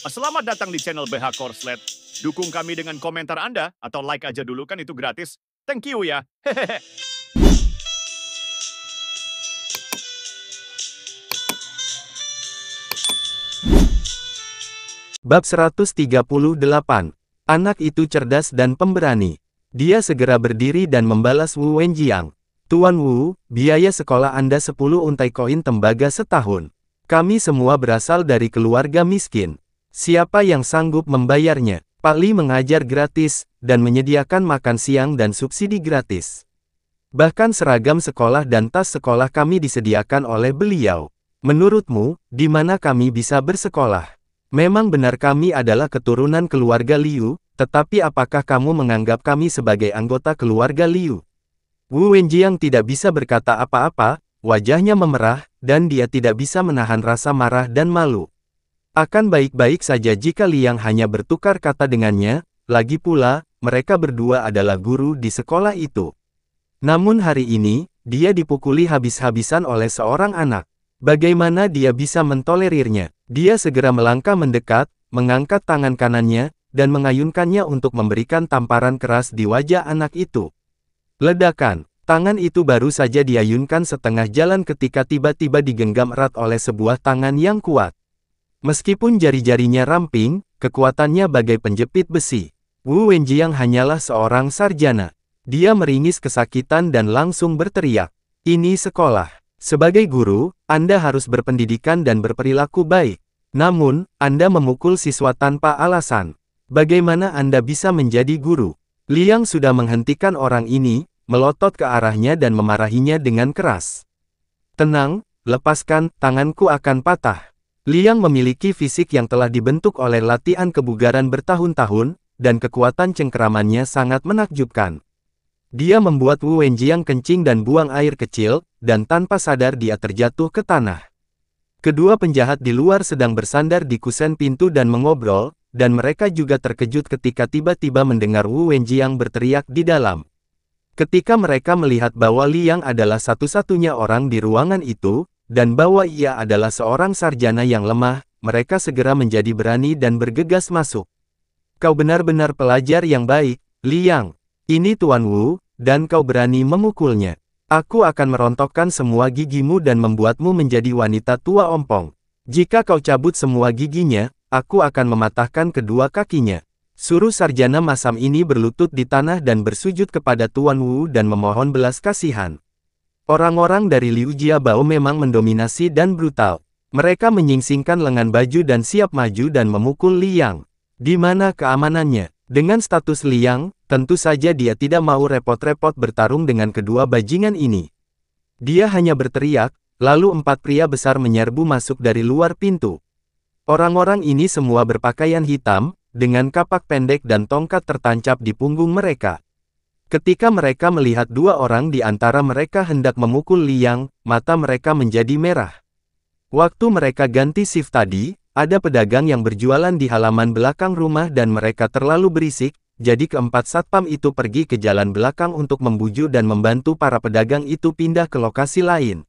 Selamat datang di channel BH Korslet. Dukung kami dengan komentar Anda atau like aja dulu, kan itu gratis. Thank you ya. Hehehe. Bab 138. Anak itu cerdas dan pemberani. Dia segera berdiri dan membalas Wu Wenjiang. Tuan Wu, biaya sekolah Anda 10 untai koin tembaga setahun. Kami semua berasal dari keluarga miskin. Siapa yang sanggup membayarnya? Pak Li mengajar gratis, dan menyediakan makan siang dan subsidi gratis. Bahkan seragam sekolah dan tas sekolah kami disediakan oleh beliau. Menurutmu, di mana kami bisa bersekolah? Memang benar kami adalah keturunan keluarga Liu, tetapi apakah kamu menganggap kami sebagai anggota keluarga Liu? Wu Wenjiang tidak bisa berkata apa-apa, wajahnya memerah, dan dia tidak bisa menahan rasa marah dan malu. Akan baik-baik saja jika Liang hanya bertukar kata dengannya, lagi pula, mereka berdua adalah guru di sekolah itu. Namun hari ini, dia dipukuli habis-habisan oleh seorang anak. Bagaimana dia bisa mentolerirnya? Dia segera melangkah mendekat, mengangkat tangan kanannya, dan mengayunkannya untuk memberikan tamparan keras di wajah anak itu. Ledakan, tangan itu baru saja diayunkan setengah jalan ketika tiba-tiba digenggam erat oleh sebuah tangan yang kuat. Meskipun jari-jarinya ramping, kekuatannya bagai penjepit besi. Wu Wenjiang hanyalah seorang sarjana. Dia meringis kesakitan dan langsung berteriak. Ini sekolah. Sebagai guru, Anda harus berpendidikan dan berperilaku baik. Namun, Anda memukul siswa tanpa alasan. Bagaimana Anda bisa menjadi guru? Liang sudah menghentikan orang ini, melotot ke arahnya dan memarahinya dengan keras. Tenang, lepaskan, tanganku akan patah. Liang memiliki fisik yang telah dibentuk oleh latihan kebugaran bertahun-tahun, dan kekuatan cengkeramannya sangat menakjubkan. Dia membuat Wu Wenjiang kencing dan buang air kecil, dan tanpa sadar dia terjatuh ke tanah. Kedua penjahat di luar sedang bersandar di kusen pintu dan mengobrol, dan mereka juga terkejut ketika tiba-tiba mendengar Wu Wenjiang berteriak di dalam. Ketika mereka melihat bahwa Liang adalah satu-satunya orang di ruangan itu, dan bahwa ia adalah seorang sarjana yang lemah, mereka segera menjadi berani dan bergegas masuk. Kau benar-benar pelajar yang baik, Liang. Ini Tuan Wu, dan kau berani memukulnya. Aku akan merontokkan semua gigimu dan membuatmu menjadi wanita tua ompong. Jika kau cabut semua giginya, aku akan mematahkan kedua kakinya. Suruh sarjana masam ini berlutut di tanah dan bersujud kepada Tuan Wu dan memohon belas kasihan. Orang-orang dari Liu Jiabao memang mendominasi dan brutal. Mereka menyingsingkan lengan baju dan siap maju dan memukul Liang. Di mana keamanannya? Dengan status Liang, tentu saja dia tidak mau repot-repot bertarung dengan kedua bajingan ini. Dia hanya berteriak, lalu 4 pria besar menyerbu masuk dari luar pintu. Orang-orang ini semua berpakaian hitam, dengan kapak pendek dan tongkat tertancap di punggung mereka. Ketika mereka melihat 2 orang di antara mereka hendak memukul Liang, mata mereka menjadi merah. Waktu mereka ganti shift tadi, ada pedagang yang berjualan di halaman belakang rumah dan mereka terlalu berisik, jadi keempat satpam itu pergi ke jalan belakang untuk membujuk dan membantu para pedagang itu pindah ke lokasi lain.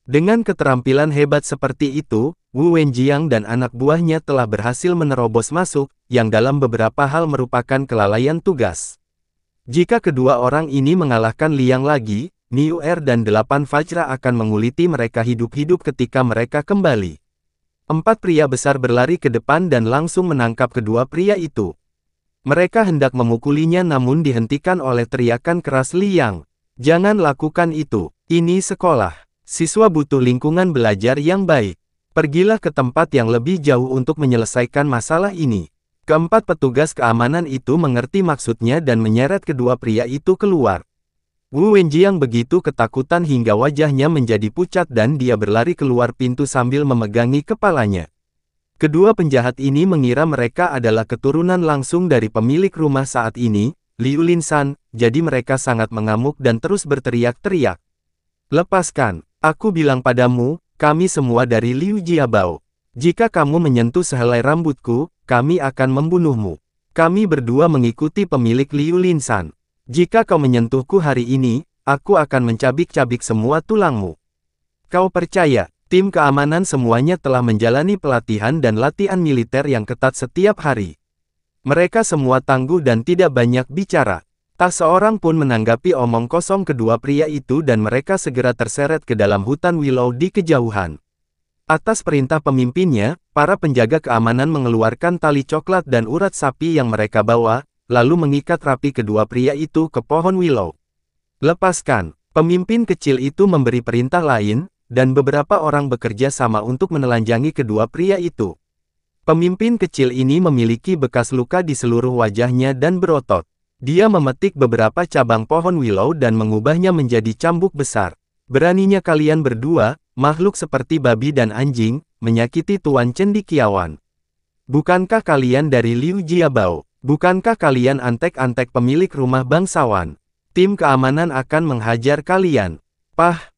Dengan keterampilan hebat seperti itu, Wu Wenjiang dan anak buahnya telah berhasil menerobos masuk, yang dalam beberapa hal merupakan kelalaian tugas. Jika kedua orang ini mengalahkan Liang lagi, Niu Er dan 8 Fajra akan menguliti mereka hidup-hidup ketika mereka kembali. 4 pria besar berlari ke depan dan langsung menangkap kedua pria itu. Mereka hendak memukulinya namun dihentikan oleh teriakan keras Liang. Jangan lakukan itu, ini sekolah. Siswa butuh lingkungan belajar yang baik. Pergilah ke tempat yang lebih jauh untuk menyelesaikan masalah ini. Keempat petugas keamanan itu mengerti maksudnya dan menyeret kedua pria itu keluar. Wu Wenjiang begitu ketakutan hingga wajahnya menjadi pucat dan dia berlari keluar pintu sambil memegangi kepalanya. Kedua penjahat ini mengira mereka adalah keturunan langsung dari pemilik rumah saat ini, Liu Linshan, jadi mereka sangat mengamuk dan terus berteriak-teriak. Lepaskan, aku bilang padamu, kami semua dari Liu Jiabao. Jika kamu menyentuh sehelai rambutku, kami akan membunuhmu. Kami berdua mengikuti pemilik Liu Linshan. Jika kau menyentuhku hari ini, aku akan mencabik-cabik semua tulangmu. Kau percaya? Tim keamanan semuanya telah menjalani pelatihan dan latihan militer yang ketat setiap hari. Mereka semua tangguh dan tidak banyak bicara. Tak seorang pun menanggapi omong kosong kedua pria itu dan mereka segera terseret ke dalam hutan Willow di kejauhan. Atas perintah pemimpinnya, para penjaga keamanan mengeluarkan tali coklat dan urat sapi yang mereka bawa, lalu mengikat rapi kedua pria itu ke pohon Willow. Lepaskan. Pemimpin kecil itu memberi perintah lain, dan beberapa orang bekerja sama untuk menelanjangi kedua pria itu. Pemimpin kecil ini memiliki bekas luka di seluruh wajahnya dan berotot. Dia memetik beberapa cabang pohon Willow dan mengubahnya menjadi cambuk besar. Beraninya kalian berdua, makhluk seperti babi dan anjing, menyakiti Tuan Cendekiawan. Bukankah kalian dari Liu Jiabao? Bukankah kalian antek-antek pemilik rumah bangsawan? Tim keamanan akan menghajar kalian. Pah.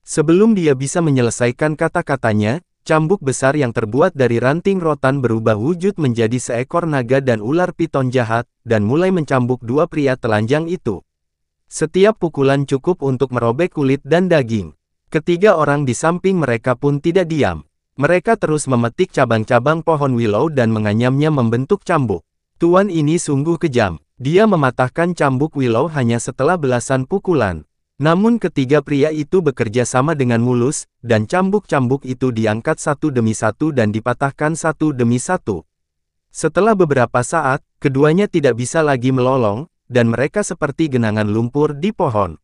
Sebelum dia bisa menyelesaikan kata-katanya, cambuk besar yang terbuat dari ranting rotan berubah wujud menjadi seekor naga dan ular piton jahat, dan mulai mencambuk dua pria telanjang itu. Setiap pukulan cukup untuk merobek kulit dan daging. Ketiga orang di samping mereka pun tidak diam. Mereka terus memetik cabang-cabang pohon Willow dan menganyamnya membentuk cambuk. Tuan ini sungguh kejam. Dia mematahkan cambuk Willow hanya setelah belasan pukulan. Namun ketiga pria itu bekerja sama dengan mulus, dan cambuk-cambuk itu diangkat satu demi satu dan dipatahkan satu demi satu. Setelah beberapa saat, keduanya tidak bisa lagi melolong, dan mereka seperti genangan lumpur di pohon.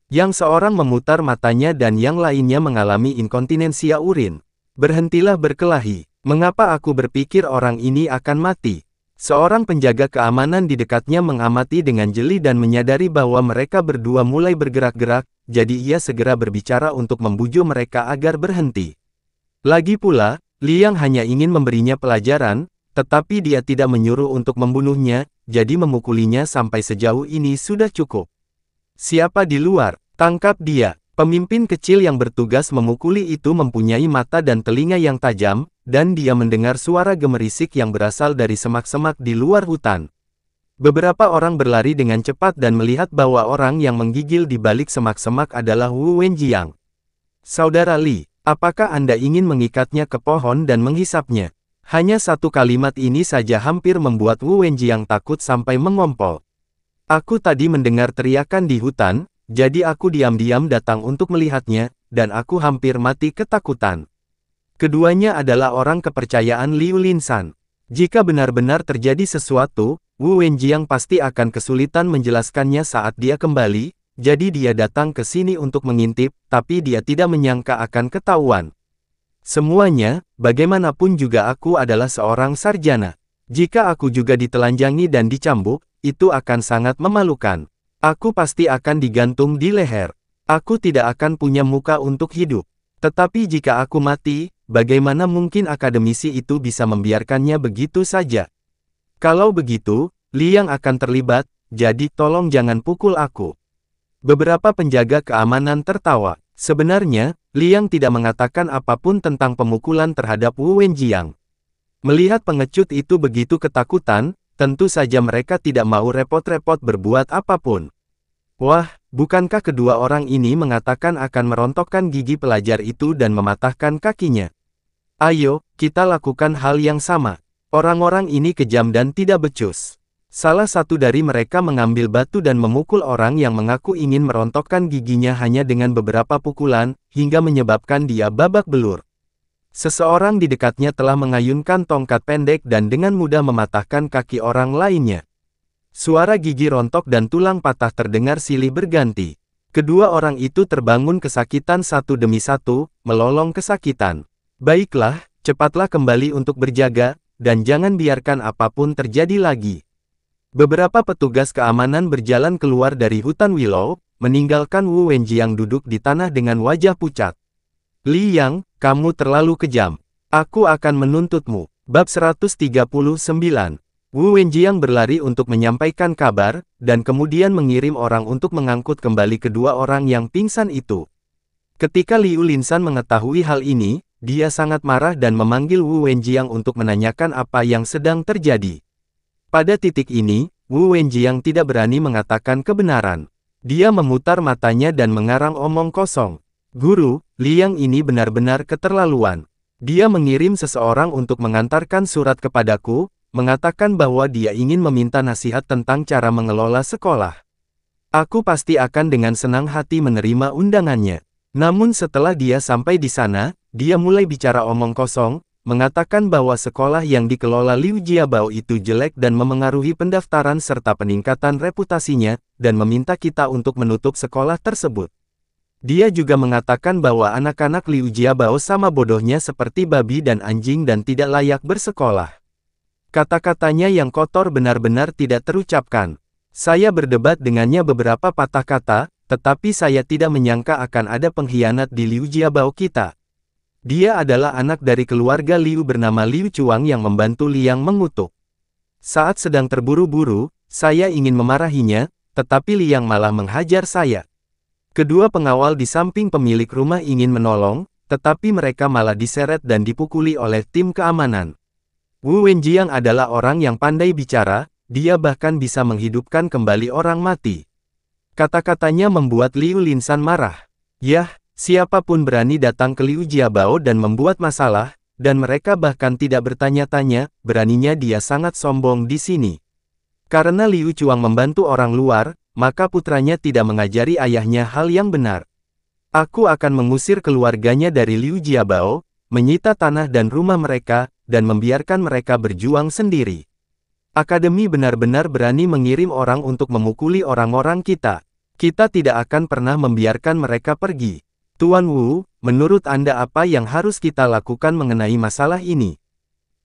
Yang seorang memutar matanya dan yang lainnya mengalami inkontinensia urin. Berhentilah berkelahi. Mengapa aku berpikir orang ini akan mati? Seorang penjaga keamanan di dekatnya mengamati dengan jeli dan menyadari bahwa mereka berdua mulai bergerak-gerak, jadi ia segera berbicara untuk membujuk mereka agar berhenti. Lagi pula, Liang hanya ingin memberinya pelajaran, tetapi dia tidak menyuruh untuk membunuhnya, jadi memukulinya sampai sejauh ini sudah cukup. Siapa di luar? Tangkap dia. Pemimpin kecil yang bertugas memukuli itu mempunyai mata dan telinga yang tajam, dan dia mendengar suara gemerisik yang berasal dari semak-semak di luar hutan. Beberapa orang berlari dengan cepat dan melihat bahwa orang yang menggigil di balik semak-semak adalah Wu Wenjiang. Saudara Li, apakah Anda ingin mengikatnya ke pohon dan menghisapnya? Hanya satu kalimat ini saja hampir membuat Wu Wenjiang takut sampai mengompol. Aku tadi mendengar teriakan di hutan, jadi aku diam-diam datang untuk melihatnya, dan aku hampir mati ketakutan. Keduanya adalah orang kepercayaan Liu Linsan. Jika benar-benar terjadi sesuatu, Wu Wenjiang pasti akan kesulitan menjelaskannya saat dia kembali, jadi dia datang ke sini untuk mengintip, tapi dia tidak menyangka akan ketahuan. Semuanya, bagaimanapun juga aku adalah seorang sarjana. Jika aku juga ditelanjangi dan dicambuk, itu akan sangat memalukan. Aku pasti akan digantung di leher. Aku tidak akan punya muka untuk hidup. Tetapi jika aku mati, bagaimana mungkin akademisi itu bisa membiarkannya begitu saja? Kalau begitu, Liang akan terlibat, jadi tolong jangan pukul aku. Beberapa penjaga keamanan tertawa. Sebenarnya, Liang tidak mengatakan apapun tentang pemukulan terhadap Wu Wenjiang. Melihat pengecut itu begitu ketakutan, tentu saja mereka tidak mau repot-repot berbuat apapun. Wah, bukankah kedua orang ini mengatakan akan merontokkan gigi pelajar itu dan mematahkan kakinya? Ayo, kita lakukan hal yang sama. Orang-orang ini kejam dan tidak becus. Salah satu dari mereka mengambil batu dan memukul orang yang mengaku ingin merontokkan giginya hanya dengan beberapa pukulan, hingga menyebabkan dia babak belur. Seseorang di dekatnya telah mengayunkan tongkat pendek dan dengan mudah mematahkan kaki orang lainnya. Suara gigi rontok dan tulang patah terdengar silih berganti. Kedua orang itu terbangun kesakitan satu demi satu, melolong kesakitan. Baiklah, cepatlah kembali untuk berjaga, dan jangan biarkan apapun terjadi lagi. Beberapa petugas keamanan berjalan keluar dari hutan Willow, meninggalkan Wu Wenjiang duduk di tanah dengan wajah pucat. Liang, kamu terlalu kejam. Aku akan menuntutmu. Bab 139. Wu Wenjiang berlari untuk menyampaikan kabar, dan kemudian mengirim orang untuk mengangkut kembali kedua orang yang pingsan itu. Ketika Liu Linsan mengetahui hal ini, dia sangat marah dan memanggil Wu Wenjiang untuk menanyakan apa yang sedang terjadi. Pada titik ini, Wu Wenjiang tidak berani mengatakan kebenaran. Dia memutar matanya dan mengarang omong kosong. Guru, Liang ini benar-benar keterlaluan. Dia mengirim seseorang untuk mengantarkan surat kepadaku, mengatakan bahwa dia ingin meminta nasihat tentang cara mengelola sekolah. Aku pasti akan dengan senang hati menerima undangannya. Namun setelah dia sampai di sana, dia mulai bicara omong kosong, mengatakan bahwa sekolah yang dikelola Liu Jiabao itu jelek dan memengaruhi pendaftaran serta peningkatan reputasinya, dan meminta kita untuk menutup sekolah tersebut. Dia juga mengatakan bahwa anak-anak Liu Jiabao sama bodohnya seperti babi dan anjing dan tidak layak bersekolah. Kata-katanya yang kotor benar-benar tidak terucapkan. Saya berdebat dengannya beberapa patah kata, tetapi saya tidak menyangka akan ada pengkhianat di Liu Jiabao kita. Dia adalah anak dari keluarga Liu bernama Liu Chuang yang membantu Liang mengutuk. Saat sedang terburu-buru, saya ingin memarahinya, tetapi Liang malah menghajar saya. Kedua pengawal di samping pemilik rumah ingin menolong, tetapi mereka malah diseret dan dipukuli oleh tim keamanan. Wu Wenjiang adalah orang yang pandai bicara, dia bahkan bisa menghidupkan kembali orang mati. Kata-katanya membuat Liu Linsan marah. Yah, siapapun berani datang ke Liu Jiabao dan membuat masalah, dan mereka bahkan tidak bertanya-tanya, beraninya dia sangat sombong di sini. Karena Liu Chuang membantu orang luar, maka putranya tidak mengajari ayahnya hal yang benar. Aku akan mengusir keluarganya dari Liu Jiabao, menyita tanah dan rumah mereka, dan membiarkan mereka berjuang sendiri. Akademi benar-benar berani mengirim orang untuk memukuli orang-orang kita. Kita tidak akan pernah membiarkan mereka pergi. Tuan Wu, menurut Anda apa yang harus kita lakukan mengenai masalah ini?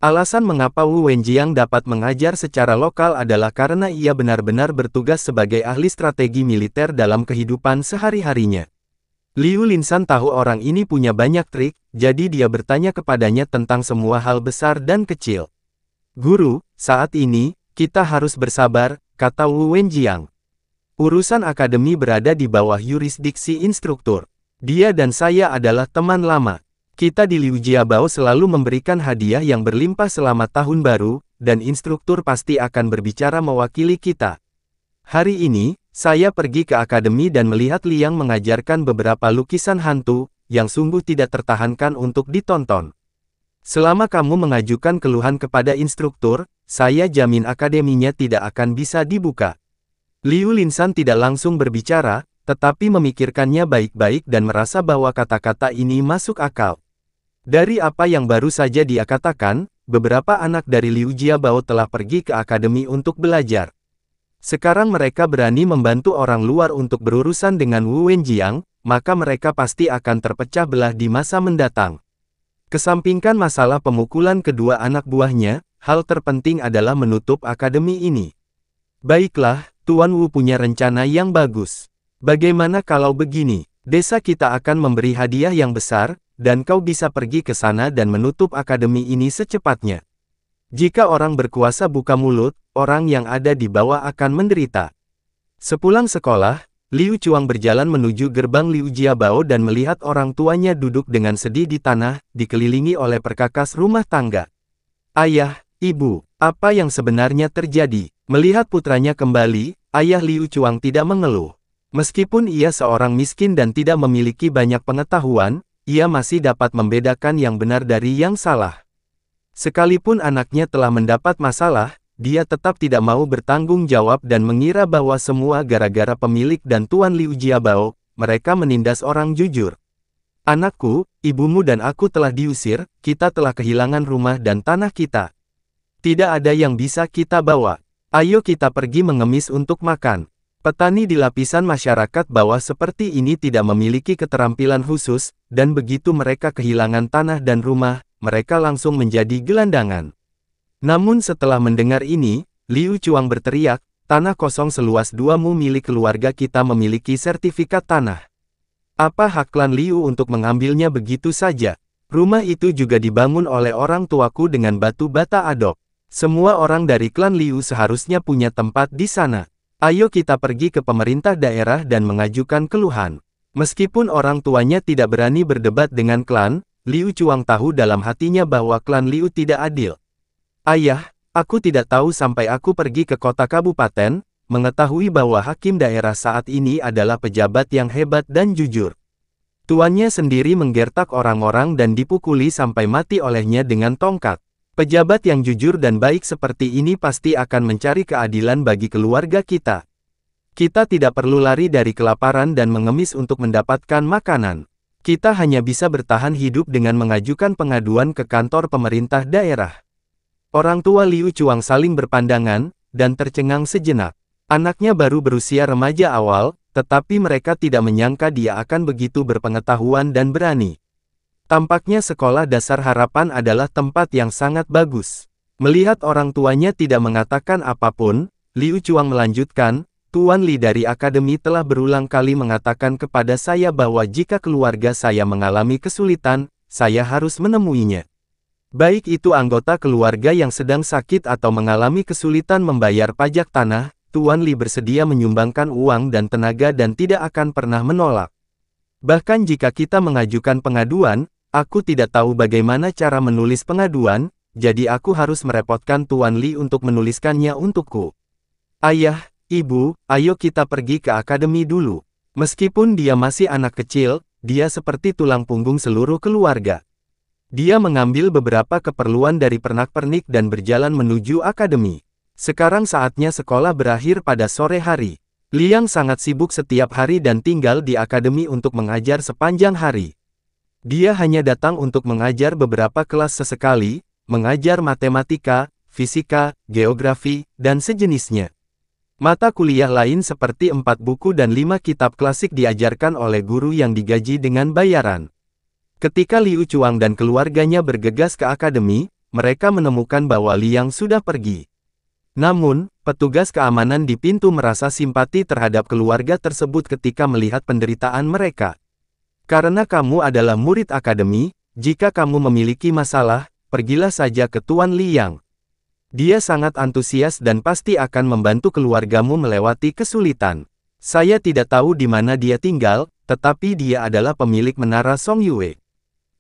Alasan mengapa Wu Wenjiang dapat mengajar secara lokal adalah karena ia benar-benar bertugas sebagai ahli strategi militer dalam kehidupan sehari-harinya. Liu Linsan tahu orang ini punya banyak trik, jadi dia bertanya kepadanya tentang semua hal besar dan kecil. Guru, saat ini, kita harus bersabar, kata Wu Wenjiang. Urusan akademi berada di bawah yurisdiksi instruktur. Dia dan saya adalah teman lama. Kita di Liu Jiabao selalu memberikan hadiah yang berlimpah selama tahun baru, dan instruktur pasti akan berbicara mewakili kita. Hari ini, saya pergi ke akademi dan melihat Liang mengajarkan beberapa lukisan hantu, yang sungguh tidak tertahankan untuk ditonton. Selama kamu mengajukan keluhan kepada instruktur, saya jamin akademinya tidak akan bisa dibuka. Liu Linsan tidak langsung berbicara, tetapi memikirkannya baik-baik dan merasa bahwa kata-kata ini masuk akal. Dari apa yang baru saja dia katakan, beberapa anak dari Liu Jiabao telah pergi ke akademi untuk belajar. Sekarang mereka berani membantu orang luar untuk berurusan dengan Wu Wenjiang, maka mereka pasti akan terpecah belah di masa mendatang. Kesampingkan masalah pemukulan kedua anak buahnya, hal terpenting adalah menutup akademi ini. Baiklah, Tuan Wu punya rencana yang bagus. Bagaimana kalau begini? Desa kita akan memberi hadiah yang besar, dan kau bisa pergi ke sana dan menutup akademi ini secepatnya. Jika orang berkuasa buka mulut, orang yang ada di bawah akan menderita. Sepulang sekolah, Liu Chuang berjalan menuju gerbang Liu Jiabao dan melihat orang tuanya duduk dengan sedih di tanah, dikelilingi oleh perkakas rumah tangga. Ayah, Ibu, apa yang sebenarnya terjadi? Melihat putranya kembali, ayah Liu Chuang tidak mengeluh. Meskipun ia seorang miskin dan tidak memiliki banyak pengetahuan, ia masih dapat membedakan yang benar dari yang salah. Sekalipun anaknya telah mendapat masalah, dia tetap tidak mau bertanggung jawab dan mengira bahwa semua gara-gara pemilik dan Tuan Liu Jiabao, mereka menindas orang jujur. Anakku, ibumu dan aku telah diusir, kita telah kehilangan rumah dan tanah kita. Tidak ada yang bisa kita bawa. Ayo kita pergi mengemis untuk makan. Petani di lapisan masyarakat bawah seperti ini tidak memiliki keterampilan khusus, dan begitu mereka kehilangan tanah dan rumah, mereka langsung menjadi gelandangan. Namun setelah mendengar ini, Liu Chuang berteriak, tanah kosong seluas 2 mu milik keluarga kita memiliki sertifikat tanah. Apa hak klan Liu untuk mengambilnya begitu saja? Rumah itu juga dibangun oleh orang tuaku dengan batu bata adok. Semua orang dari klan Liu seharusnya punya tempat di sana. Ayo kita pergi ke pemerintah daerah dan mengajukan keluhan. Meskipun orang tuanya tidak berani berdebat dengan klan, Liu Chuang tahu dalam hatinya bahwa klan Liu tidak adil. Ayah, aku tidak tahu sampai aku pergi ke kota kabupaten, mengetahui bahwa hakim daerah saat ini adalah pejabat yang hebat dan jujur. Tuannya sendiri menggertak orang-orang dan dipukuli sampai mati olehnya dengan tongkat. Pejabat yang jujur dan baik seperti ini pasti akan mencari keadilan bagi keluarga kita. Kita tidak perlu lari dari kelaparan dan mengemis untuk mendapatkan makanan. Kita hanya bisa bertahan hidup dengan mengajukan pengaduan ke kantor pemerintah daerah. Orang tua Liu Chuang saling berpandangan, dan tercengang sejenak. Anaknya baru berusia remaja awal, tetapi mereka tidak menyangka dia akan begitu berpengetahuan dan berani. Tampaknya sekolah dasar harapan adalah tempat yang sangat bagus. Melihat orang tuanya tidak mengatakan apapun, Liu Chuang melanjutkan, Tuan Li dari akademi telah berulang kali mengatakan kepada saya bahwa jika keluarga saya mengalami kesulitan, saya harus menemuinya. Baik itu anggota keluarga yang sedang sakit atau mengalami kesulitan membayar pajak tanah, Tuan Li bersedia menyumbangkan uang dan tenaga dan tidak akan pernah menolak. Bahkan jika kita mengajukan pengaduan, aku tidak tahu bagaimana cara menulis pengaduan, jadi aku harus merepotkan Tuan Li untuk menuliskannya untukku. Ayah, Ibu, ayo kita pergi ke akademi dulu. Meskipun dia masih anak kecil, dia seperti tulang punggung seluruh keluarga. Dia mengambil beberapa keperluan dari pernak-pernik dan berjalan menuju akademi. Sekarang saatnya sekolah berakhir pada sore hari. Liang sangat sibuk setiap hari dan tinggal di akademi untuk mengajar sepanjang hari. Dia hanya datang untuk mengajar beberapa kelas sesekali, mengajar matematika, fisika, geografi, dan sejenisnya. Mata kuliah lain seperti 4 buku dan 5 kitab klasik diajarkan oleh guru yang digaji dengan bayaran. Ketika Liu Chuang dan keluarganya bergegas ke akademi, mereka menemukan bahwa Liang sudah pergi. Namun, petugas keamanan di pintu merasa simpati terhadap keluarga tersebut ketika melihat penderitaan mereka. Karena kamu adalah murid akademi, jika kamu memiliki masalah, pergilah saja ke Tuan Liang. Dia sangat antusias dan pasti akan membantu keluargamu melewati kesulitan. Saya tidak tahu di mana dia tinggal, tetapi dia adalah pemilik menara Song Yue.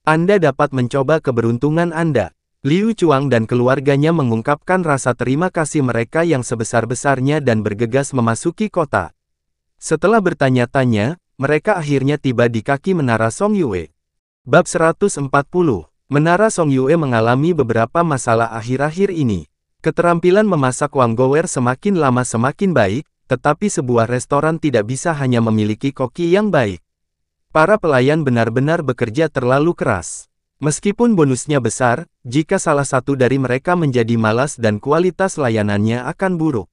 Anda dapat mencoba keberuntungan Anda. Liu Chuang dan keluarganya mengungkapkan rasa terima kasih mereka yang sebesar-besarnya dan bergegas memasuki kota. Setelah bertanya-tanya, mereka akhirnya tiba di kaki menara Song Yue. Bab 140. Menara Song Yue mengalami beberapa masalah akhir-akhir ini. Keterampilan memasak Wang Gower semakin lama semakin baik, tetapi sebuah restoran tidak bisa hanya memiliki koki yang baik. Para pelayan benar-benar bekerja terlalu keras. Meskipun bonusnya besar, jika salah satu dari mereka menjadi malas dan kualitas layanannya akan buruk.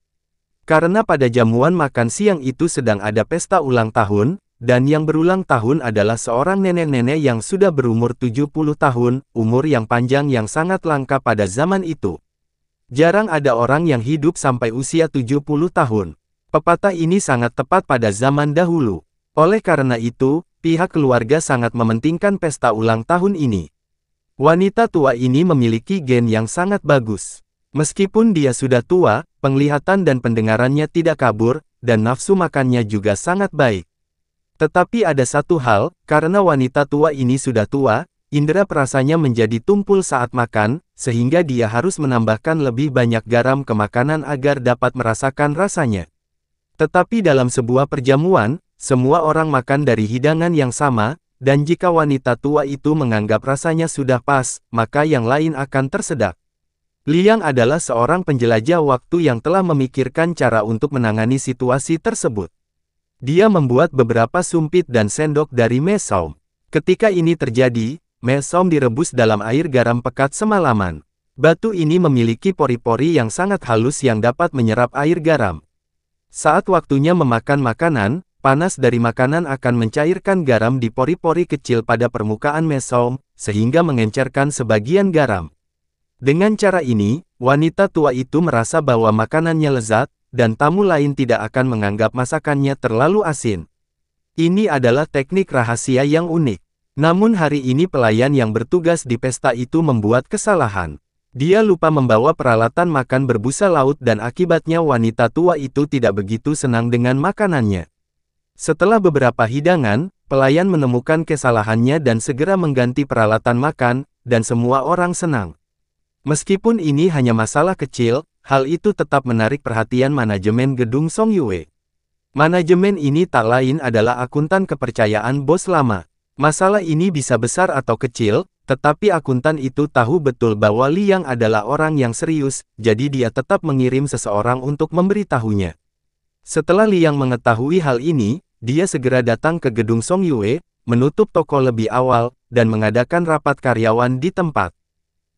Karena pada jamuan makan siang itu sedang ada pesta ulang tahun, dan yang berulang tahun adalah seorang nenek-nenek yang sudah berumur 70 tahun, umur yang panjang yang sangat langka pada zaman itu. Jarang ada orang yang hidup sampai usia 70 tahun. Pepatah ini sangat tepat pada zaman dahulu. Oleh karena itu, pihak keluarga sangat mementingkan pesta ulang tahun ini. Wanita tua ini memiliki gen yang sangat bagus. Meskipun dia sudah tua, penglihatan dan pendengarannya tidak kabur, dan nafsu makannya juga sangat baik. Tetapi ada satu hal, karena wanita tua ini sudah tua, indera perasanya menjadi tumpul saat makan, sehingga dia harus menambahkan lebih banyak garam ke makanan agar dapat merasakan rasanya. Tetapi dalam sebuah perjamuan, semua orang makan dari hidangan yang sama, dan jika wanita tua itu menganggap rasanya sudah pas, maka yang lain akan tersedak. Liang adalah seorang penjelajah waktu yang telah memikirkan cara untuk menangani situasi tersebut. Dia membuat beberapa sumpit dan sendok dari mesom. Ketika ini terjadi, mesom direbus dalam air garam pekat semalaman. Batu ini memiliki pori-pori yang sangat halus yang dapat menyerap air garam. Saat waktunya memakan makanan, panas dari makanan akan mencairkan garam di pori-pori kecil pada permukaan mesom, sehingga mengencerkan sebagian garam. Dengan cara ini, wanita tua itu merasa bahwa makanannya lezat, dan tamu lain tidak akan menganggap masakannya terlalu asin. Ini adalah teknik rahasia yang unik. Namun hari ini pelayan yang bertugas di pesta itu membuat kesalahan. Dia lupa membawa peralatan makan berbusa laut dan akibatnya wanita tua itu tidak begitu senang dengan makanannya. Setelah beberapa hidangan, pelayan menemukan kesalahannya dan segera mengganti peralatan makan, dan semua orang senang. Meskipun ini hanya masalah kecil, hal itu tetap menarik perhatian manajemen gedung Song Yue. Manajemen ini tak lain adalah akuntan kepercayaan bos lama. Masalah ini bisa besar atau kecil, tetapi akuntan itu tahu betul bahwa Liang adalah orang yang serius, jadi dia tetap mengirim seseorang untuk memberitahunya. Setelah Liang mengetahui hal ini, dia segera datang ke gedung Song Yue, menutup toko lebih awal, dan mengadakan rapat karyawan di tempat.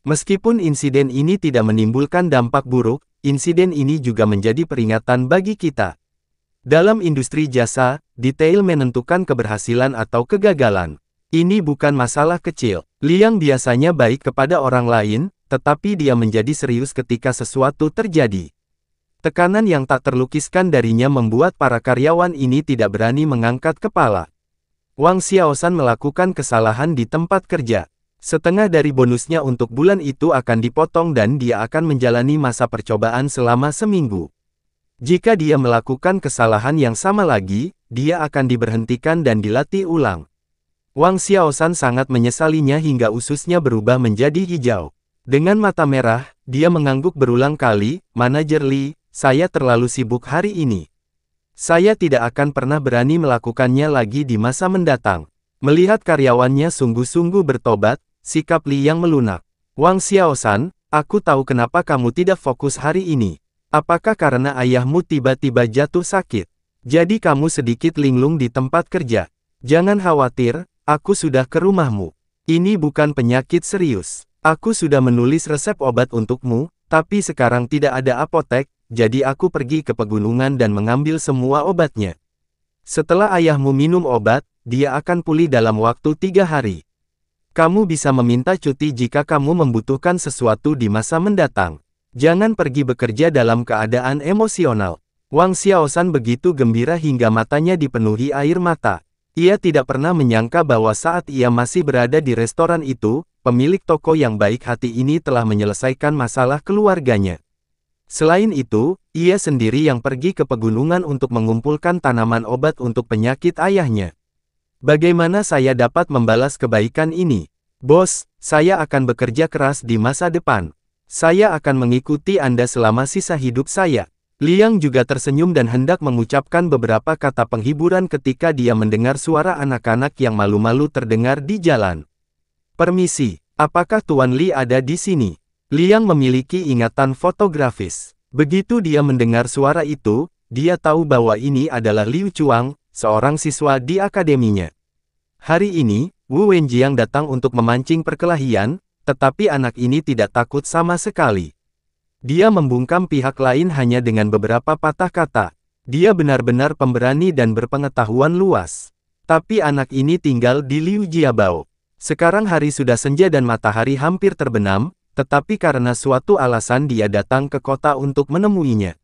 Meskipun insiden ini tidak menimbulkan dampak buruk, insiden ini juga menjadi peringatan bagi kita. Dalam industri jasa, detail menentukan keberhasilan atau kegagalan. Ini bukan masalah kecil. Liang biasanya baik kepada orang lain, tetapi dia menjadi serius ketika sesuatu terjadi. Tekanan yang tak terlukiskan darinya membuat para karyawan ini tidak berani mengangkat kepala. Wang Xiaoshan melakukan kesalahan di tempat kerja. Setengah dari bonusnya untuk bulan itu akan dipotong dan dia akan menjalani masa percobaan selama seminggu. Jika dia melakukan kesalahan yang sama lagi, dia akan diberhentikan dan dilatih ulang. Wang Xiaoshan sangat menyesalinya hingga ususnya berubah menjadi hijau. Dengan mata merah, dia mengangguk berulang kali, "Manajer Li, saya terlalu sibuk hari ini. Saya tidak akan pernah berani melakukannya lagi di masa mendatang." Melihat karyawannya sungguh-sungguh bertobat, sikap Li yang melunak. "Wang Xiaoshan, aku tahu kenapa kamu tidak fokus hari ini. Apakah karena ayahmu tiba-tiba jatuh sakit? Jadi kamu sedikit linglung di tempat kerja. Jangan khawatir, aku sudah ke rumahmu. Ini bukan penyakit serius. Aku sudah menulis resep obat untukmu, tapi sekarang tidak ada apotek, jadi aku pergi ke pegunungan dan mengambil semua obatnya. Setelah ayahmu minum obat, dia akan pulih dalam waktu 3 hari. Kamu bisa meminta cuti jika kamu membutuhkan sesuatu di masa mendatang. Jangan pergi bekerja dalam keadaan emosional." Wang Xiaoshan begitu gembira hingga matanya dipenuhi air mata. Ia tidak pernah menyangka bahwa saat ia masih berada di restoran itu, pemilik toko yang baik hati ini telah menyelesaikan masalah keluarganya. Selain itu, ia sendiri yang pergi ke pegunungan untuk mengumpulkan tanaman obat untuk penyakit ayahnya. Bagaimana saya dapat membalas kebaikan ini? Bos, saya akan bekerja keras di masa depan. Saya akan mengikuti Anda selama sisa hidup saya. Liang juga tersenyum dan hendak mengucapkan beberapa kata penghiburan ketika dia mendengar suara anak-anak yang malu-malu terdengar di jalan. "Permisi, apakah Tuan Li ada di sini?" Liang memiliki ingatan fotografis. Begitu dia mendengar suara itu, dia tahu bahwa ini adalah Liu Chuang, seorang siswa di akademinya. Hari ini, Wu Wenjiang datang untuk memancing perkelahian, tetapi anak ini tidak takut sama sekali. Dia membungkam pihak lain hanya dengan beberapa patah kata. Dia benar-benar pemberani dan berpengetahuan luas. Tapi anak ini tinggal di Liu Jiabao. Sekarang hari sudah senja dan matahari hampir terbenam, tetapi karena suatu alasan dia datang ke kota untuk menemuinya.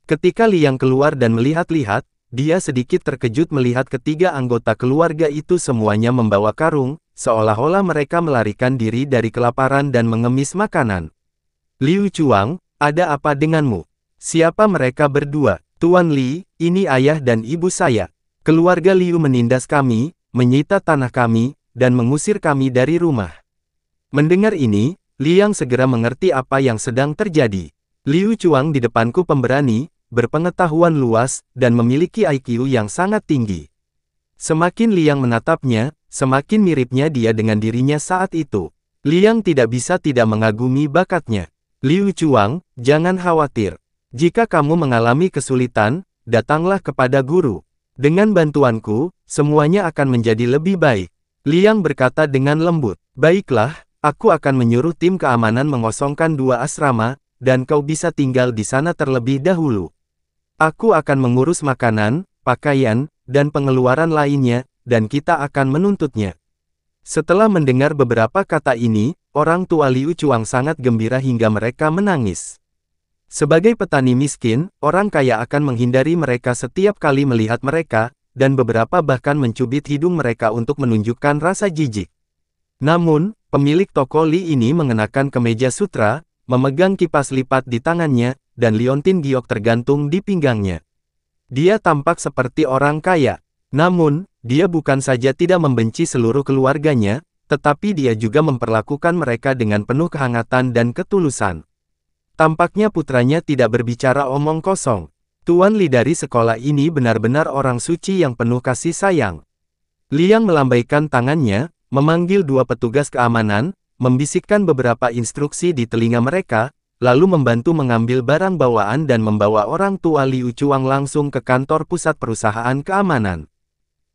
Ketika Liang keluar dan melihat-lihat, dia sedikit terkejut melihat ketiga anggota keluarga itu semuanya membawa karung, seolah-olah mereka melarikan diri dari kelaparan dan mengemis makanan. "Liu Chuang, ada apa denganmu? Siapa mereka berdua?" "Tuan Li, ini ayah dan ibu saya. Keluarga Liu menindas kami, menyita tanah kami, dan mengusir kami dari rumah." Mendengar ini, Liang segera mengerti apa yang sedang terjadi. Liu Chuang di depanku pemberani, berpengetahuan luas, dan memiliki IQ yang sangat tinggi. Semakin Liang menatapnya, semakin miripnya dia dengan dirinya saat itu. Liang tidak bisa tidak mengagumi bakatnya. "Liu Chuang, jangan khawatir. Jika kamu mengalami kesulitan, datanglah kepada guru. Dengan bantuanku, semuanya akan menjadi lebih baik." Liang berkata dengan lembut. "Baiklah, aku akan menyuruh tim keamanan mengosongkan 2 asrama, dan kau bisa tinggal di sana terlebih dahulu. Aku akan mengurus makanan, pakaian, dan pengeluaran lainnya, dan kita akan menuntutnya." Setelah mendengar beberapa kata ini, orang tua Liu Chuang sangat gembira hingga mereka menangis. Sebagai petani miskin, orang kaya akan menghindari mereka setiap kali melihat mereka, dan beberapa bahkan mencubit hidung mereka untuk menunjukkan rasa jijik. Namun, pemilik toko Li ini mengenakan kemeja sutra, memegang kipas lipat di tangannya, dan liontin giok tergantung di pinggangnya. Dia tampak seperti orang kaya. Namun, dia bukan saja tidak membenci seluruh keluarganya, tetapi dia juga memperlakukan mereka dengan penuh kehangatan dan ketulusan. Tampaknya putranya tidak berbicara omong kosong. Tuan Li dari sekolah ini benar-benar orang suci yang penuh kasih sayang. Liang melambaikan tangannya, memanggil dua petugas keamanan, membisikkan beberapa instruksi di telinga mereka, lalu membantu mengambil barang bawaan dan membawa orang tua Liu Chuang langsung ke kantor pusat perusahaan keamanan.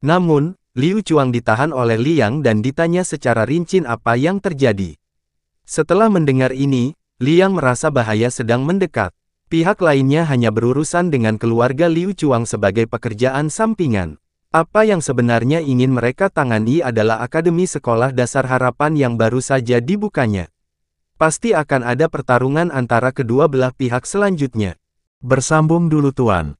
Namun, Liu Chuang ditahan oleh Liang dan ditanya secara rinci apa yang terjadi. Setelah mendengar ini, Liang merasa bahaya sedang mendekat. Pihak lainnya hanya berurusan dengan keluarga Liu Chuang sebagai pekerjaan sampingan. Apa yang sebenarnya ingin mereka tangani adalah Akademi Sekolah Dasar Harapan yang baru saja dibukanya. Pasti akan ada pertarungan antara kedua belah pihak selanjutnya. Bersambung dulu Tuan.